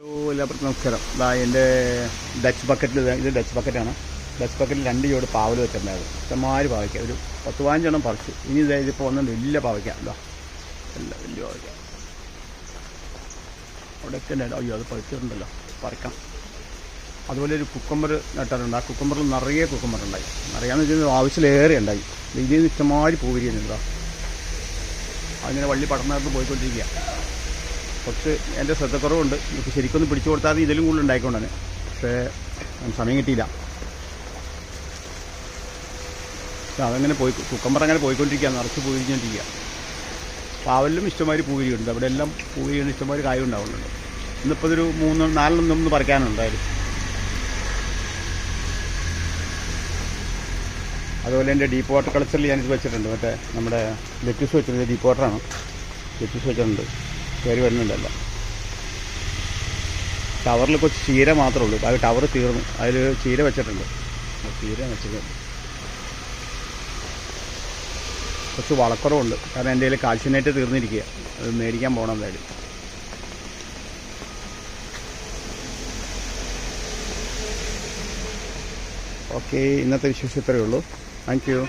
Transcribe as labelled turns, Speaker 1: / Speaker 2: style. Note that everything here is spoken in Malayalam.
Speaker 1: എല്ലാവർക്കും നമസ്കാരം. എൻ്റെ ഡച്ച് ബക്കറ്റിൽ ഇത് ഡച്ച് ബക്കറ്റാണ്. ഡച്ച് ബക്കറ്റിൽ 2 ജോഡ് പാവൽ വെച്ചിട്ടുണ്ടായിരുന്നു. ഇഷ്ടംമാതിരി പാവയ്ക്ക, ഒരു 10-15 പറിച്ചു. ഇനി ഇതിപ്പോൾ ഒന്നും വലിയ പാവയ്ക്ക, എന്താ എല്ലാം വലിയ പാവയ്ക്ക അവിടെയൊക്കെ ഉണ്ടായിരുന്നു. അയ്യോ, അത് പറിച്ചിട്ടുണ്ടല്ലോ, പറിക്കാം. അതുപോലെ ഒരു കുക്കമ്പർ നട്ടിട്ടുണ്ട്. ആ കുക്കമ്പറിൽ നിറയെ കുക്കമ്പർ ഉണ്ടായി. നിറയാന്ന് വെച്ചാൽ ആവശ്യത്തിലേറെ ഉണ്ടായി. ഇതിൽ നിന്ന് ഇഷ്ടംമാതിരി പൂ വിരിയുന്നുണ്ടോ. അതിങ്ങനെ വള്ളി പടർന്നകത്ത് പോയിക്കൊണ്ടിരിക്കുക. കുറച്ച് എൻ്റെ ശ്രദ്ധക്കുറവുണ്ട്. എനിക്ക് ശരിക്കൊന്ന് പിടിച്ചു കൊടുത്താൽ ഇതിലും കൂടുതൽ ഉണ്ടായിക്കൊണ്ടാണ്. പക്ഷേ സമയം കിട്ടിയില്ല. പക്ഷെ അതങ്ങനെ കുക്കമ്പർ അങ്ങനെ പോയിക്കൊണ്ടിരിക്കുക, നിറച്ച് പൂ വിരിഞ്ഞുകൊണ്ടിരിക്കുക. പാവലിലും ഇഷ്ടംമാതിരി പൂ വിരിയുണ്ട്. അവിടെ എല്ലാം പൂ വിരിയുന്ന ഇഷ്ടംമാതിരി കായ ഉണ്ടാവുന്നുണ്ട്. ഇന്നിപ്പോൾ ഇതൊരു 3-4 പറിക്കാനുണ്ടായാലും. അതുപോലെ എൻ്റെ ഡീപ്പ് വാട്ടർ കളക്ടറിൽ ഞാനിത് വെച്ചിട്ടുണ്ട്. മറ്റേ നമ്മുടെ ലെറ്റൂസ് വെച്ചിട്ടുണ്ട്. ഡീപ്പ് വാട്ടറാണ്. ലെറ്റൂസ് വെച്ചിട്ടുണ്ട്. കയറി വരുന്നുണ്ടല്ലോ. ടവറിൽ കുറച്ച് ചീര മാത്രമേ ഉള്ളൂ. അത് ടവർ തീർന്നു. അതിൽ ചീര വെച്ചിട്ടുണ്ട്. ചീര വെച്ചിട്ടുണ്ട്. കുറച്ച് വളക്കുറവുണ്ട്. കാരണം എൻ്റെ കയ്യിൽ കാൽസ്യനേറ്റ് തീർന്നിരിക്കുക. അത് മേടിക്കാൻ പോകണം എന്തായാലും. ഓക്കെ, ഇന്നത്തെ വിശേഷം ഇത്രയേ ഉള്ളൂ. Thank you.